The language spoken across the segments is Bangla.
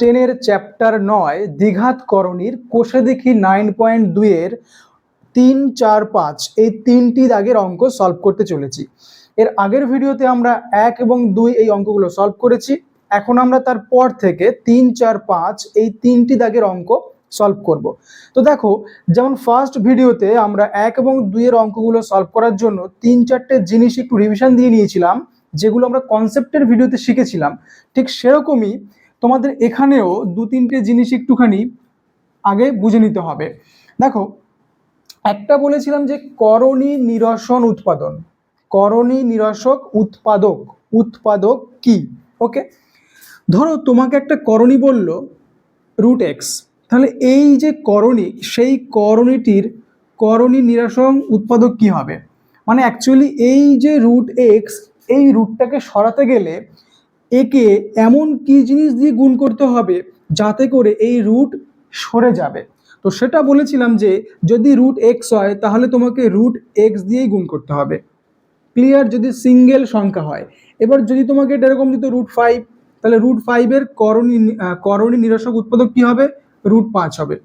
10-এর চ্যাপ্টার 9 দ্বিঘাত করণীর কোষে দেখি 9.2-এর 3, 4, 5 এই তিনটি দাগের অঙ্ক সলভ করতে চলেছি। এর আগের ভিডিওতে আমরা 1 এবং 2 এই অঙ্কগুলো সলভ করেছি। এখন আমরা তারপর থেকে 3, 4, 5 এই তিনটি দাগের অঙ্ক সলভ করব। তো দেখো, যেমন ফার্স্ট ভিডিওতে আমরা 1 এবং 2 এর অঙ্কগুলো সলভ করার জন্য 3-4টে জিনিস একটু রিভিশন দিয়ে নিয়েছিলাম, যেগুলো আমরা কনসেপ্টের ভিডিওতে শিখেছিলাম। ঠিক সেরকমই তোমাদের এখানেও 2-3টে জিনিস একটুখানি আগে বুঝে নিতে হবে। দেখো, একটা বলেছিলাম যে করণী নিরসন উৎপাদন, করণী নিরসক উৎপাদক, উৎপাদক কি? ওকে, ধরো তোমাকে একটা করণী বলল √x, তাহলে এই যে করণী, সেই করণীটির করণী নিরসন উৎপাদক কি হবে? মানে অ্যাকচুয়ালি এই যে √x, এই রুটটাকে সরাতে গেলে একে এমন কি জিনিস দিয়ে গুণ করতে হবে যাতে করে এই রুট সরে যাবে। তো সেটা বলেছিলাম যে যদি √x হয় তাহলে তোমাকে √x দিয়েই গুণ করতে হবে। ক্লিয়ার? যদি সিঙ্গেল সংখ্যা হয়। এবার যদি তোমাকে এটা এরকম দিত √5, তাহলে √5 এর করণী নিরসক উৎপাদক কি হবে? √5 হবে।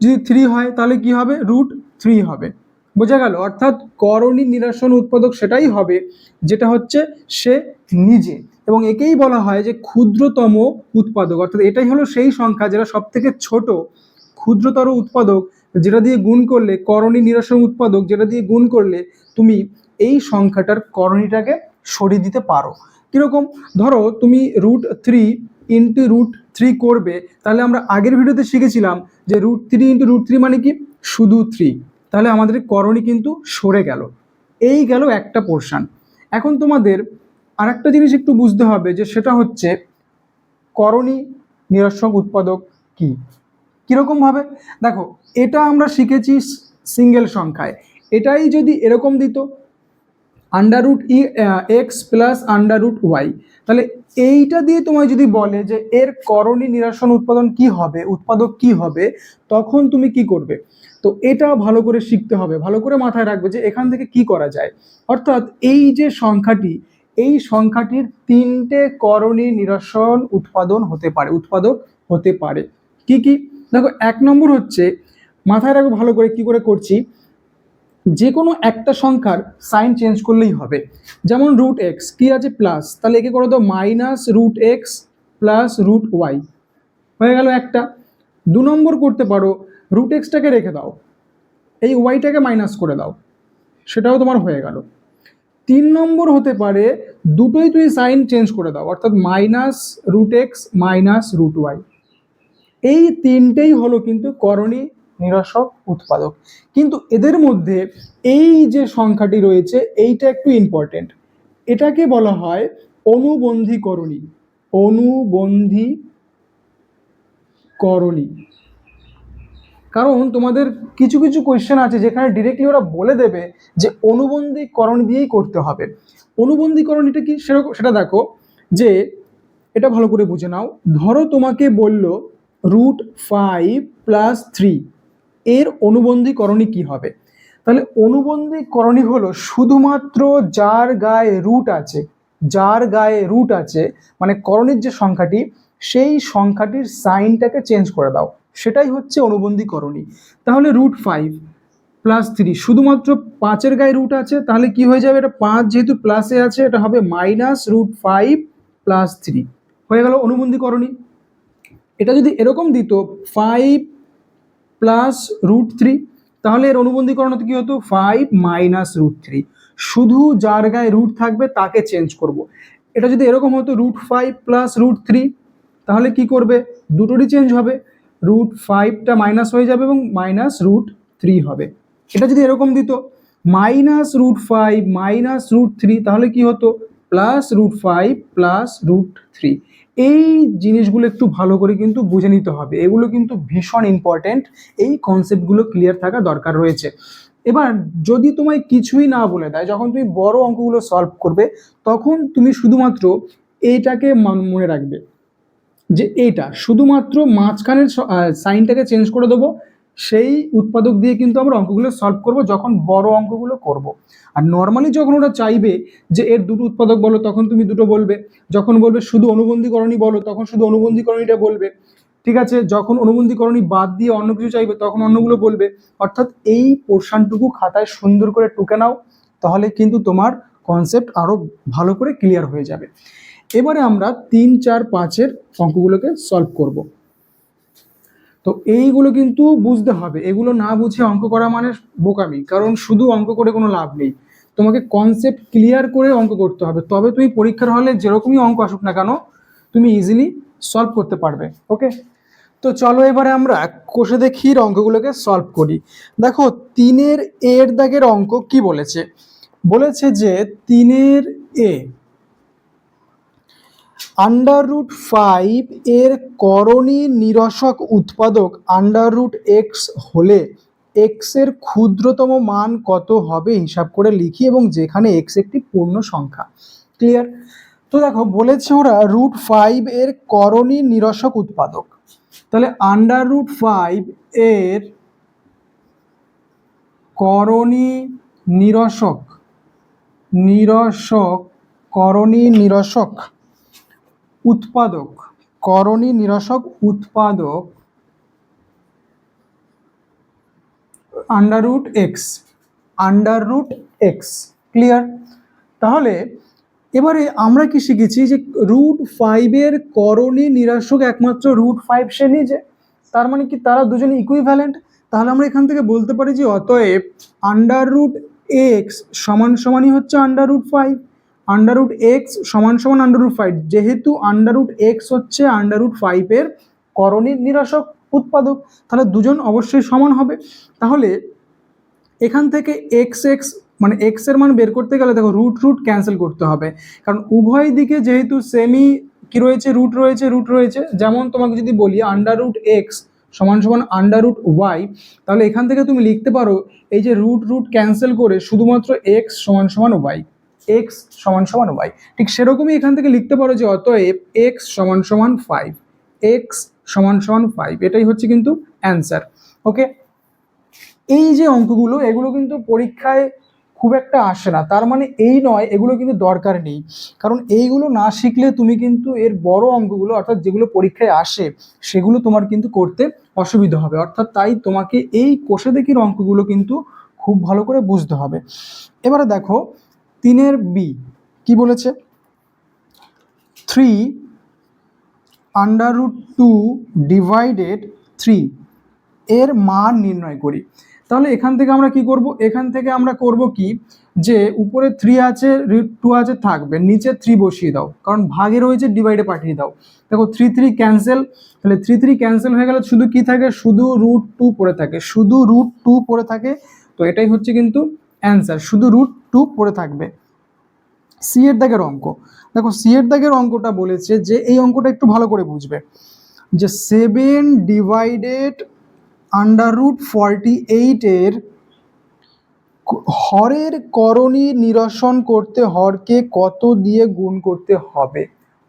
যদি 3 হয় তাহলে কি হবে? √3 হবে। বোঝা গেল? অর্থাৎ করণী নিরসন উৎপাদক সেটাই হবে যেটা হচ্ছে সে নিজে, এবং একেই বলা হয় যে ক্ষুদ্রতম উৎপাদক। অর্থাৎ এটাই হলো সেই সংখ্যা যেটা সব থেকে ছোট, ক্ষুদ্রতর উৎপাদক, যেটা দিয়ে গুণ করলে করণী নিরসন উৎপাদক, যেটা দিয়ে গুণ করলে তুমি এই সংখ্যাটার করণীটাকে সরিয়ে দিতে পারো। কিরকম? ধরো তুমি √3 ইন্টু √3 করবে, তাহলে আমরা আগের ভিডিওতে শিখেছিলাম যে √3 ইন্টু √3 মানে কি? শুধু 3। তাহলে আমাদের করণী কিন্তু সরে গেল। এই গেল একটা পোর্শন। এখন তোমাদের আরেকটা জিনিস একটু বুঝতে হবে, যে সেটা হচ্ছে করণী নিরসক উৎপাদক কি। কিরকম ভাবে? দেখো, এটা আমরা শিখেছি সিঙ্গেল সংখ্যায়। এটাই যদি এরকম দিত √x প্লাস √y, তাহলে এইটা দিয়ে তোমায় যদি বলে যে এর করণী নিরসন উৎপাদন কি হবে, উৎপাদক কি হবে, তখন তুমি কি করবে? তো এটা ভালো করে শিখতে হবে, ভালো করে মাথায় রাখবে যে এখান থেকে কি করা যায়। অর্থাৎ এই যে সংখ্যাটি, এই সংখ্যাটির 3টে করণী নিরসন উৎপাদন হতে পারে, উৎপাদক হতে পারে। কি কি? দেখো, 1 নম্বর হচ্ছে, মাথায় রাখো ভালো করে কি করে করছি, যে কোনো একটা সংখ্যার সাইন চেঞ্জ করলেই হবে। যেমন √x কি আছে? প্লাস, তাহলে একে করে দাও -√x প্লাস √y, হয়ে গেল একটা। 2 নম্বর করতে পারো, √x-টাকে রেখে দাও, এই y-টাকে মাইনাস করে দাও, সেটাও তোমার হয়ে গেল। 3 নম্বর হতে পারে, দুটোই তুই সাইন চেঞ্জ করে দাও, অর্থাৎ -√x মাইনাস √y। এই তিনটেই হলো কিন্তু করণী নিরসক উৎপাদক। কিন্তু এদের মধ্যে এই যে সংখ্যাটি রয়েছে, এইটা একটু ইম্পর্টেন্ট। এটাকে বলা হয় অনুবন্ধী করণী, অনুবন্ধী করণী। কারণ তোমাদের কিছু কিছু কোয়েশ্চেন আছে যেখানে ডিরেক্টলি ওরা বলে দেবে যে অনুবন্ধী করণী দিয়েই করতে হবে। অনুবন্ধী করণীটা কি সেটা দেখো, যে এটা ভালো করে বুঝে নাও। ধরো তোমাকে বলল √5 প্লাস 3, এর অনুবন্ধী করণী কি হবে? তাহলে অনুবন্ধী করণী হলো শুধুমাত্র যার গায়ে রুট আছে, যার গায়ে রুট আছে, মানে করণীর যে সংখ্যাটি, সেই সংখ্যাটির সাইনটাকে চেঞ্জ করে দাও, সেটাই হচ্ছে অনুবন্ধী করণী। তাহলে √5 প্লাস 3, শুধুমাত্র 5-এর গায়ে রুট আছে, তাহলে কি হয়ে যাবে? এটা 5 যেহেতু প্লাসে আছে, এটা হবে -√5 প্লাস 3, হয়ে গেল অনুবন্ধী করণী। এটা যদি এরকম দিত 5 প্লাস √3, তাহলে এর অনুবন্ধী করণ কি হতো? 5 মাইনাস √3, শুধু যার গায়ে রুট থাকবে তাকে চেঞ্জ করব। এটা যদি এরকম হতো √5 প্লাস √3, তাহলে কি করবে? দুটোরই চেঞ্জ হবে, √5টা মাইনাস হয়ে যাবে এবং -√3 হবে। এটা যদি এরকম দিত -√5 মাইনাস √3, তাহলে কি হতো? +√5 প্লাস √3। এই জিনিসগুলো একটু ভালো করে কিন্তু বুঝে নিতে হবে, এগুলো কিন্তু ভীষণ ইম্পর্টেন্ট, এই কনসেপ্টগুলো ক্লিয়ার থাকা দরকার রয়েছে। এবার যদি তোমায় কিছুই না বলে দেয়, যখন তুমি বড় অঙ্কগুলো সলভ করবে, তখন তুমি শুধুমাত্র এইটাকে মনে রাখবে, যে এইটা শুধুমাত্র মাঝখানের সাইনটাকে চেঞ্জ করে দেবো, সেই উৎপাদক দিয়ে কিন্তু আমরা অঙ্কগুলো সলভ করব যখন বড় অঙ্কগুলো করব। আর নর্মালি যখন ওরা চাইবে যে এর দুটো উৎপাদক বলো, তখন তুমি দুটো বলবে। যখন বলবে শুধু অনুবন্ধীকরণই বলো, তখন শুধু অনুবন্ধীকরণীটা বলবে। ঠিক আছে, যখন অনুবন্ধীকরণী বাদ দিয়ে অন্য কিছু চাইবে তখন অন্যগুলো বলবে। অর্থাৎ এই পোর্শনটুকু খাতায় সুন্দর করে টুকে নাও, তাহলে কিন্তু তোমার কনসেপ্ট আরো ভালো করে ক্লিয়ার হয়ে যাবে। এবারে আমরা 3, 4, 5-এর অঙ্কগুলোকে সলভ করব। তো এইগুলো কিন্তু বুঝতে হবে, এগুলো না বুঝে অঙ্ক করা মানে বোকামি, কারণ শুধু অঙ্ক করে কোনো লাভ নেই। তোমাকে কনসেপ্ট ক্লিয়ার করে অঙ্ক করতে হবে, তবে তুমি পরীক্ষার হলে যেরকমই অঙ্ক আসুক না কেন তুমি ইজিলি সলভ করতে পারবে। ওকে, তো চলো এবারে আমরা কোষে দেখির অঙ্কগুলোকে সলভ করি। দেখো 3-এর এর দাগের অঙ্ক কি বলেছে, বলেছে যে 3-এর এ √5 এর করণী নিরসক উৎপাদক √x হলে x এর ক্ষুদ্রতম মান কত হবে হিসাব করে লিখি, এবং যেখানে x একটি পূর্ণ সংখ্যা। ক্লিয়ার? তো দেখো বলেছে ওরা √5 এর করণী নিরসক উৎপাদক, তাহলে √5 এর করণী নিরসক করণী নিরসক উৎপাদক, করণী নিরসক উৎপাদক √x। ক্লিয়ার? তাহলে এবারে আমরা কি শিখেছি যে √5 এর করণী নিরসক একমাত্র √5 সে নিজে, তার মানে কি তারা দুজনে ইকুইভ্যালেন্ট। তাহলে আমরা এখান থেকে বলতে পারি যে অতএব √x সমান সমানই হচ্ছে √5, √x সমান সমান √5, যেহেতু √x হচ্ছে √5 এর করণী নিরসক উৎপাদক, তাহলে দুজন অবশ্যই সমান হবে। তাহলে এখান থেকে এক্স মানে এক্স এর মান বের করতে গেলে দেখো রুট ক্যান্সেল করতে হবে, কারণ উভয় দিকে যেহেতু সেমি কি রয়েছে, রুট রয়েছে। যেমন তোমাকে যদি বলি √x সমান সমান √y, তাহলে এখান থেকে তুমি লিখতে পারো এই যে রুট ক্যান্সেল করে শুধুমাত্র x সমান সমান y, x সমান সমান y। ঠিক সেরকমই এখান থেকে লিখতে পারো যে অতএব x সমান সমান 5, x সমান সমান 5, এটাই হচ্ছে কিন্তু অ্যান্সার। ওকে, এই যে অঙ্কগুলো এগুলো কিন্তু পরীক্ষায় খুব একটা আসে না, তার মানে এই নয় এগুলো কিন্তু দরকার নেই, কারণ এইগুলো না শিখলে তুমি কিন্তু এর বড় অঙ্কগুলো অর্থাৎ যেগুলো পরীক্ষায় আসে সেগুলো তোমার কিন্তু করতে অসুবিধা হবে। অর্থাৎ তাই তোমাকে এই কোষে দেখির অঙ্কগুলো কিন্তু খুব ভালো করে বুঝতে হবে। এবারে দেখো 3-এর বি কি বলেছে, 3 √2 ডিভাইডেড 3 এর মান নির্ণয় করি। তাহলে এখান থেকে আমরা কি করব, এখান থেকে আমরা করব কি যে উপরে 3 আছে, √2 আছে থাকবে, নিচে 3 বসিয়ে দাও, কারণ ভাগে রয়েছে ডিভাইডে পাঠিয়ে দাও। দেখো 3 ক্যান্সেল, তাহলে 3 ক্যান্সেল হয়ে গেলে শুধু কি থাকে, শুধু √2 পড়ে থাকে, শুধু √2 পড়ে থাকে। তো এটাই হচ্ছে কিন্তু অ্যান্সার, শুধু √2 পড়ে থাকবে। সি এর দাগের অঙ্ক, দেখো সি এর দাগের অঙ্কটা বলেছে যে এই অঙ্কটা একটু ভালো করে বুঝবে, যে 7 ডিভাইডেড √48 এর হরের করণী নিরসন করতে হরকে কত দিয়ে গুণ করতে হবে,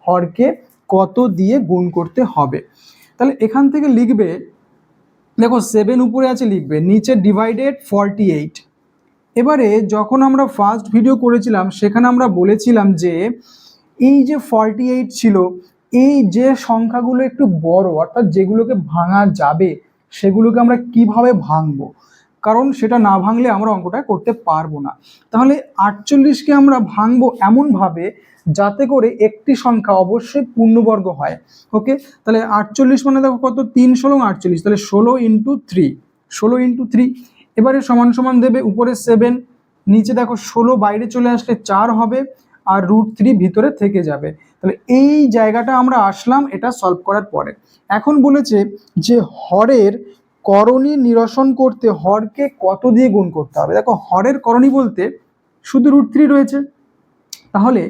হরকে কত দিয়ে গুণ করতে হবে। তাহলে এখান থেকে লিখবে, দেখো 7 উপরে আছে লিখবে, নিচে ডিভাইডেড 48। এবারে যখন আমরা ফার্স্ট ভিডিও করেছিলাম সেখানে আমরা বলেছিলাম যে এই যে 48 ছিল, এই যে সংখ্যাগুলো একটু বড় অর্থাৎ যেগুলোকে ভাঙা যাবে সেগুলোকে আমরা কিভাবে ভাঙবো, কারণ সেটা না ভাঙলে আমরা অঙ্কটা করতে পারবো না। তাহলে 48কে আমরা ভাঙবো এমনভাবে যাতে করে একটি সংখ্যা অবশ্যই পূর্ণবর্গ হয়। ওকে, তাহলে 48 মানে দেখো কত, 3 × 16 48, তাহলে 16 × 3 এবারে সমান সমান দেবে, উপরে 7, নিচে দেখো 16 বাইরে চলে আসলে 4 হবে, আর √3 ভিতরে থেকে যাবে। তাহলে এই জায়গাটা আমরা আসলাম এটা সলভ করার পরে। এখন বলেছে যে হরের করণী নিরসন করতে হরকে কত দিয়ে গুণ করতে হবে। দেখো হরের করণী বলতে শুধু √3 রয়েছে, তাহলে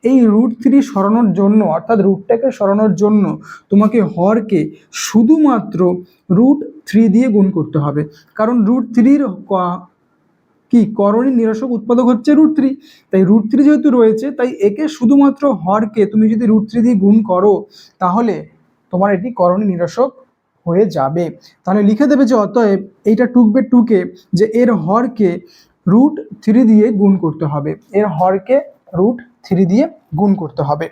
এই √3 সরানোর জন্য অর্থাৎ রুটটাকে সরানোর জন্য তোমাকে হরকে শুধুমাত্র √3 দিয়ে গুণ করতে হবে, কারণ √3-র কি করণী নিরসক উৎপাদক হচ্ছে √3, তাই √3 যেহেতু রয়েছে তাই একে শুধুমাত্র হরকে তুমি যদি √3 দিয়ে গুণ করো তাহলে তোমার এটি করণী নিরসক হয়ে যাবে। তাহলে লিখে দেবে যে অতএব এইটা টুকবে টুকে যে এর হরকে √3 দিয়ে গুণ করতে হবে, এর হরকে √3 দিয়ে গুণ করতে হবে।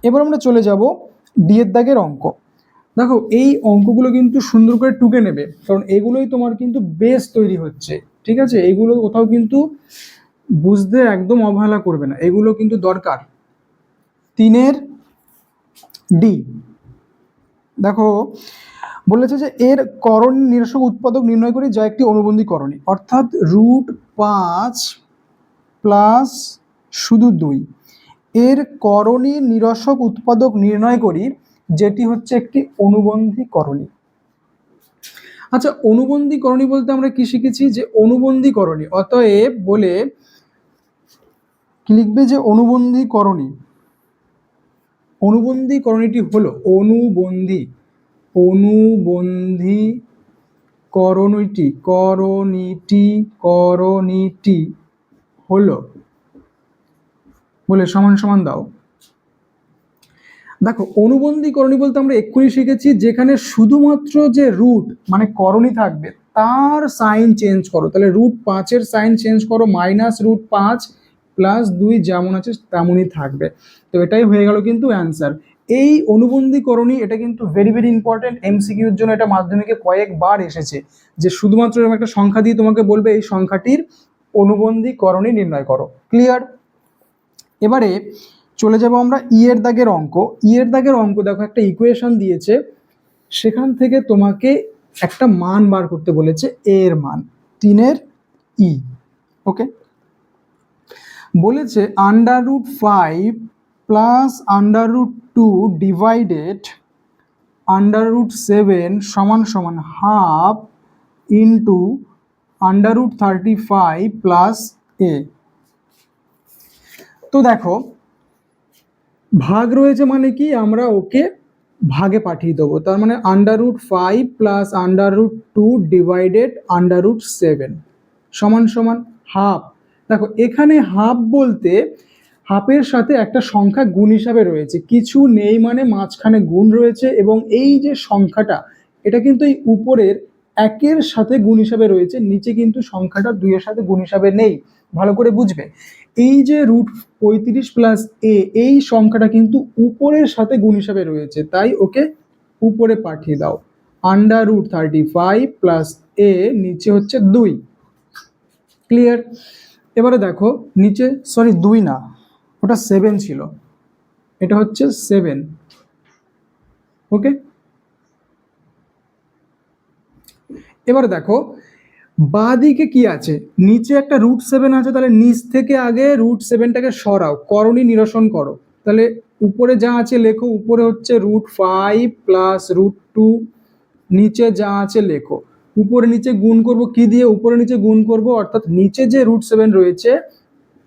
এবার আমরা চলে যাব ডি এর দাগের অঙ্ক। দেখো এই অঙ্কগুলো কিন্তু সুন্দর করে টুকে নেবে, কারণ এগুলোই তোমার কিন্তু বেস তৈরি হচ্ছে, ঠিক আছে? এগুলো কোথাও কিন্তু বুঝতে একদম অবহেলা করবে না, এগুলো কিন্তু দরকার। 3 ডি দেখো বলেছে যে এর করণী নিরসক উৎপাদক নির্ণয় করি যা একটি অনুবন্ধী করণী, অর্থাৎ √5 প্লাস শুধু 2 এর করণী নিরসক উৎপাদক নির্ণয় করি, যেটি হচ্ছে একটি অনুবন্ধী করণী। আচ্ছা, অনুবন্ধী করণী বলতে আমরা কি শিখেছি? যে অনুবন্ধী করণী, অতএব বলে কি লিখবে যে অনুবন্ধী করণী, অনুবন্ধী করণীটি হলো অনুবন্ধী করণীটি হলো বলে সমান সমান দাও। দেখো অনুবন্ধী করণী বলতে আমরা এক্ষুনি শিখেছি যেখানে শুধুমাত্র যে রুট মানে করণী থাকবে তার সাইন চেঞ্জ করো, তাহলে √5 এর সাইন চেঞ্জ করো, -√5 প্লাস 2 যেমন আছে তেমনই থাকবে। তো এটাই হয়ে গেল কিন্তু অ্যান্সার। এই অনুবন্ধী করণী এটা কিন্তু ভেরি ভেরি ইম্পর্টেন্ট, এমসিকিউর জন্য এটা মাধ্যমিকে কয়েকবার এসেছে, যে শুধুমাত্র এরকম একটা সংখ্যা দিয়ে তোমাকে বলবে এই সংখ্যাটির অনুবন্ধী করণী নির্ণয় করো। ক্লিয়ার? এবারে চলে যাব আমরা ই এর দাগের অঙ্ক। ই এর দাগের অঙ্ক দেখো একটা ইকুয়েশন দিয়েছে, সেখান থেকে তোমাকে একটা মান বার করতে বলেছে, এর মান 3 ই। ওকে, বলেছে √5 প্লাস √2 ডিভাইডেড √7 সমান সমান হাফ ইন্টু √35 প্লাস এ। তো দেখো ভাগ রয়েছে মানে কি, আমরা ওকে ভাগে পাঠিয়ে দেবো, তার মানে √5 প্লাস √2 ডিভাইডেড √7 সমান সমান হাফ। দেখো এখানে হাফ বলতে হাফের সাথে একটা সংখ্যা গুণ হিসাবে রয়েছে, কিছু নেই মানে মাঝখানে গুণ রয়েছে, এবং এই যে সংখ্যাটা এটা কিন্তু এই উপরের 1-এর সাথে গুণ হিসাবে রয়েছে, নিচে কিন্তু সংখ্যাটা 2-এর সাথে গুণ হিসাবে নেই। ভালো করে বুঝবে, এই যে √35 প্লাস এ এই সংখ্যাটা কিন্তু উপরের সাথে গুণ হিসাবে রয়েছে, তাই ওকে উপরে পাঠিয়ে দাও। √35 প্লাস এ নিচে হচ্ছে 2। ক্লিয়ার? এবারে দেখো নিচে, সরি 2 না, ওটা 7 ছিল, এটা হচ্ছে 7। ওকে, এবারে দেখো বাঁ দিকে কি আছে, নিচে একটা √7 আছে, তাহলে নিচ থেকে আগে √7টাকে সরাও, করণী নিরসন করো। তাহলে উপরে যা আছে লেখো, উপরে হচ্ছে √5 প্লাস √2, নিচে যা আছে লেখো। উপরে নিচে গুণ করব কি দিয়ে? উপরে নিচে গুণ করব, অর্থাৎ নিচে যে √7 রয়েছে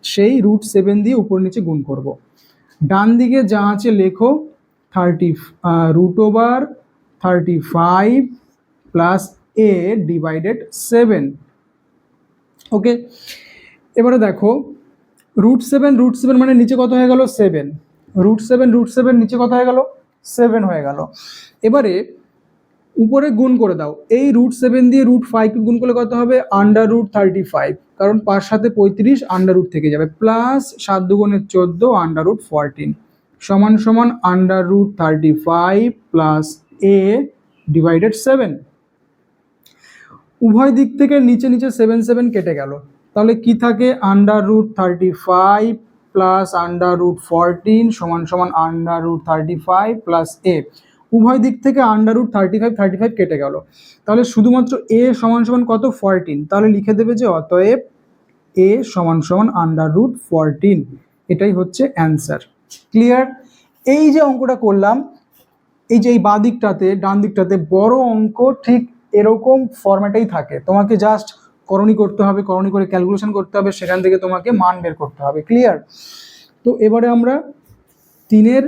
সেই √7 দিয়ে উপরে নিচে গুণ করব। ডান দিকে যা আছে লেখো, √35 প্লাস এ ডিভাইডেড 7। ওকে, এবারে দেখো √7 মানে নিচে কত হয়ে গেল? 7। √7 নিচে কত হয়ে গেল? 7 হয়ে গেল। এবারে উপরে গুণ করে দাও, এই √7 দিয়ে √5 গুণ করলে কত হবে? √35, কারণ 5 সাথে 35 আন্ডাররুট থেকে যাবে, প্লাস 7 দুগুণে 14 √14 সমান সমান √35 প্লাস এ ডিভাইডেড 7। উভয় দিক থেকে নিচে নিচে 7 কেটে গেল, তাহলে কি থাকে? √35 প্লাস √14 সমান সমান √35 প্লাস এ। উভয় দিক থেকে √35 কেটে গেল, তাহলে শুধুমাত্র এ সমান সমান কত? 14। তাহলে লিখে দেবে যে অতএব এ সমান সমান √14। এটাই হচ্ছে অ্যান্সার। ক্লিয়ার? এই যে অঙ্কটা করলাম, এই যে এই বাঁ দিকটাতে ডান দিকটাতে বড় অঙ্ক ঠিক এরকম ফরম্যাটেই থাকে, তোমাকে জাস্ট করণী করতে হবে, করণী করে ক্যালকুলেশন করতে হবে, সেখান থেকে তোমাকে মান বের করতে হবে। ক্লিয়ার? তো এবারে আমরা 3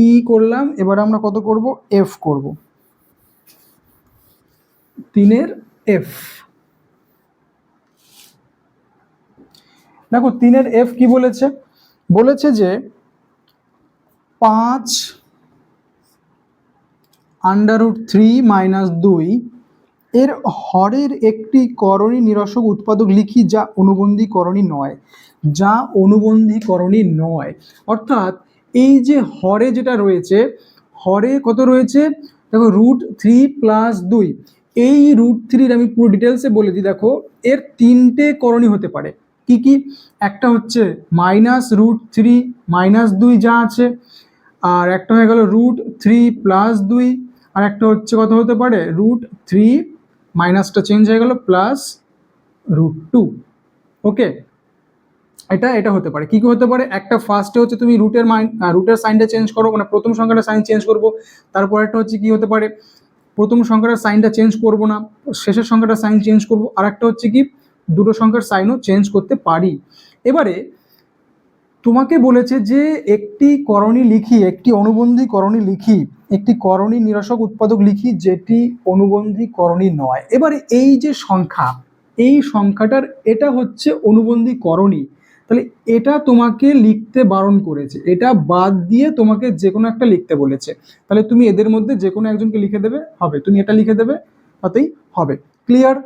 ই করলাম, এবারে আমরা কত করব? এফ করব। 3 এফ, দেখো 3 এফ কি বলেছে? বলেছে যে 5 √3 - 2 এর হরের একটি করণী নিরসক উৎপাদক লিখি যা অনুবন্ধী করণী নয়, যা অনুবন্ধী করণী নয়। অর্থাৎ এই যে হরে যেটা রয়েছে, হরে কত রয়েছে দেখো √3 + 2, এই √3 আমি পুরো ডিটেলসে বলে দিই। দেখো এর তিনটে করণী হতে পারে। কি কি? একটা হচ্ছে -√3 - 2 যা আছে, আর একটা হয়ে গেল √3 + 2, আর একটা হচ্ছে কত হতে পারে √3 মাইনাসটা চেঞ্জ হয়ে গেল +√2। ওকে, এটা হতে পারে। কি কি হতে পারে? একটা ফার্স্টে হচ্ছে তুমি রুটের সাইনটা চেঞ্জ করো, মানে প্রথম সংখ্যাটা সাইন চেঞ্জ করবো। তারপর একটা হচ্ছে কি হতে পারে, প্রথম সংখ্যাটার সাইনটা চেঞ্জ করব না, শেষের সংখ্যাটা সাইন চেঞ্জ করব। আর একটা হচ্ছে কি দুটো সংখ্যার সাইনও চেঞ্জ করতে পারি। এবারে তোমাকে বলেছে যে একটি করণী লিখি, একটি অনুবন্ধী করণী লিখি, একটি করণী নিরসক উৎপাদক লিখি যেটি অনুবন্ধী করণী নয়। এবারে এই যে সংখ্যা, এই সংখ্যাটার এটা হচ্ছে অনুবন্ধী করণী, তাহলে এটা তোমাকে লিখতে বারণ করেছে, এটা বাদ দিয়ে তোমাকে যে কোনো একটা লিখতে বলেছে। তাহলে তুমি এদের মধ্যে যে কোনো একজনকে লিখে দেবে, হবে। তুমি এটা লিখে দেবে, তাতেই হবে। ক্লিয়ার?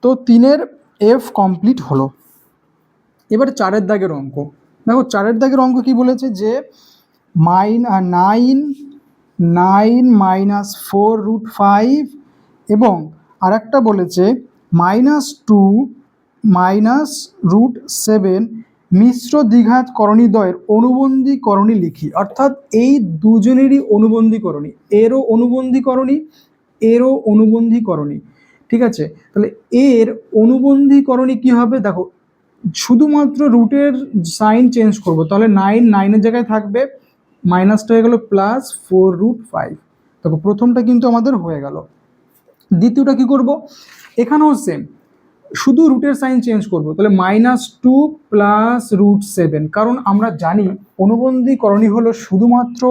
তো 3-এর F কমপ্লিট হলো। এবার 4-এর দাগের অঙ্ক দেখো। 4-এর দাগের অঙ্ক কি বলেছে যে 9 - 4√5 এবং আর একটা বলেছে -2 - √7 মিশ্র দ্বিঘাত করণীদ্বয়ের অনুবন্ধী করণী লিখি। অর্থাৎ এই দুজনেরই অনুবন্ধী করণী, এরও অনুবন্ধী করণী, এরও অনুবন্ধী করণী। ঠিক আছে, তাহলে এর অনুবন্ধী করণী কি হবে? দেখো শুধুমাত্র রুটের সাইন চেঞ্জ করব, তাহলে 9 এর জায়গায় থাকবে, মাইনাসটা হয়ে গেল +4√5। দেখো প্রথমটা কিন্তু আমাদের হয়ে গেল। দ্বিতীয়টা কি করব? এখানেও সেম, শুধু রুটের সাইন চেঞ্জ করব, তাহলে -2 + √7। কারণ আমরা জানি অনুবন্ধী করণী হলো শুধুমাত্র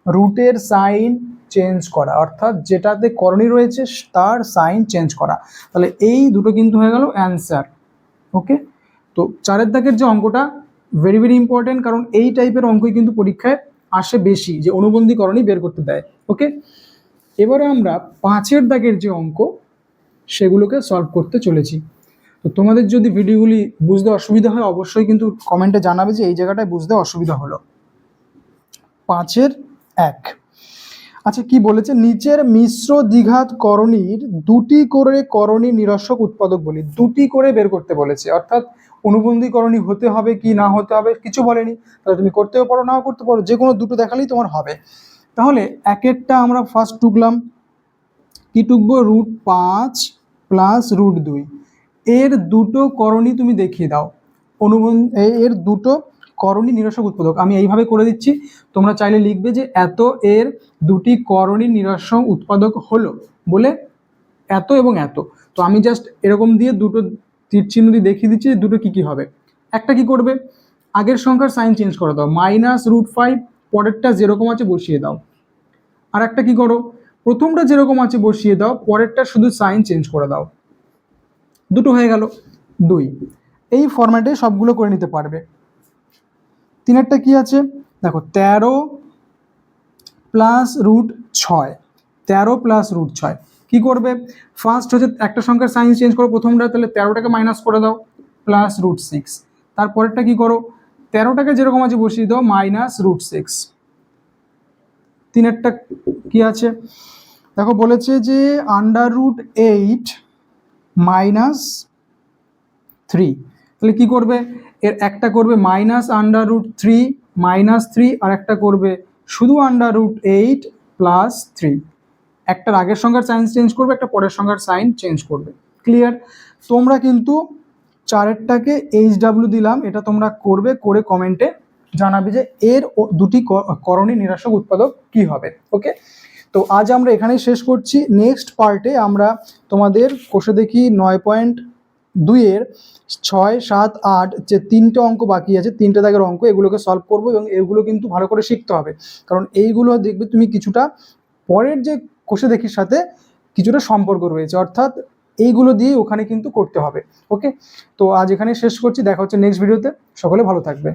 রুটের সাইন চেঞ্জ করা, অর্থাৎ যেটাতে করণী রয়েছে তার সাইন চেঞ্জ করা। তাহলে এই দুটো কিন্তু হয়ে গেল অ্যান্সার। ওকে, তো 4-এর দাগের যে অঙ্কটা ভেরি ভেরি ইম্পর্টেন্ট, কারণ এই টাইপের অঙ্কই কিন্তু পরীক্ষায় আসে বেশি, যে অনুবন্ধী করণী বের করতে দেয়। ওকে, এবারে আমরা 5-এর দাগের যে অঙ্ক সেগুলোকে সলভ করতে চলেছি। তো তোমাদের যদি ভিডিওগুলি বুঝতে অসুবিধা হয় অবশ্যই কিন্তু কমেন্টে জানাবে যে এই জায়গাটায় বুঝতে অসুবিধা হলো। 5-এর 1। আচ্ছা, কি বলেছে? নিচের মিশ্র দ্বিঘাত করণীর দুটি করে করণী নিরসক উৎপাদক বলি। দুটি করে বের করতে বলেছে, অর্থাৎ অনুবন্ধী করণী হতে হবে কি না হতে হবে কিছু বলেনি। তাহলে তুমি করতেও পারো, নাও করতে পারো, যে কোনো দুটো দেখালেই তোমার হবে। তাহলে 1-এরটা আমরা ফার্স্ট টুকলাম। কি টুকবো? √5 + √2। এর দুটো করণী তুমি দেখিয়ে দাও। এর দুটো করণী নিরসক উৎপাদক আমি এইভাবে করে দিচ্ছি, তোমরা চাইলে লিখবে যে এত এর দুটি করণী নিরসক উৎপাদক হলো বলে এত এবং এত। তো আমি জাস্ট এরকম দিয়ে দুটো তীর চিহ্ন দিয়ে দেখিয়ে দিচ্ছি দুটো কি কি হবে। একটা কি করবে? আগের সংখ্যার সাইন চেঞ্জ করে দাও, -√5 পরেরটা যেরকম আছে বসিয়ে দাও। আর একটা কি করো? প্রথমটা যেরকম আছে বসিয়ে দাও, পরেরটা শুধু সাইন চেঞ্জ করে দাও। দুটো হয়ে গেল 2। এই ফরম্যাটে সবগুলো করে নিতে পারবে। 3-এরটা কি আছে দেখো, 13 + √6। 13 + √6 কি করবে? ফার্স্ট হচ্ছে একটা সংখ্যার সাইন চেঞ্জ করো, প্রথমটা, তাহলে 13টাকে মাইনাস করে দাও +√6। তারপরেরটা কি করো? 13টাকে যেরকম আছে বসিয়ে দাও -√6। 3-এরটা কি আছে দেখো, বলেছে যে √8 - 3। তাহলে কি করবে? এর একটা করবে -√3 -3, আর একটা করবে শুধু √8 + 3। একটার আগের সংখ্যার সাইন চেঞ্জ করবে, একটা পরের সংখ্যার সাইন চেঞ্জ করবে। ক্লিয়ার? তোমরা কিন্তু 4-এরটাকে HW দিলাম, এটা তোমরা করবে, করে কমেন্টে জানাবে যে এর দুটি করণী নিরসক উৎপাদক কি হবে। ওকে, তো আজ আমরা এখানেই শেষ করছি। নেক্সট পার্টে আমরা তোমাদের কোষে দেখি 9.2-এর 6, 7, 8 যে 3টে অঙ্ক বাকি আছে, 3টে দাগের অঙ্ক, এগুলোকে সলভ করবো এবং এগুলো কিন্তু ভালো করে শিখতে হবে, কারণ এইগুলো দেখবে তুমি কিছুটা পরের যে কোষে দেখির সাথে কিছুটা সম্পর্ক রয়েছে, অর্থাৎ এইগুলো দিয়ে ওখানে কিন্তু করতে হবে। ওকে, তো আজ এখানে শেষ করছি, দেখা হচ্ছে নেক্সট ভিডিওতে। সকলে ভালো থাকবে।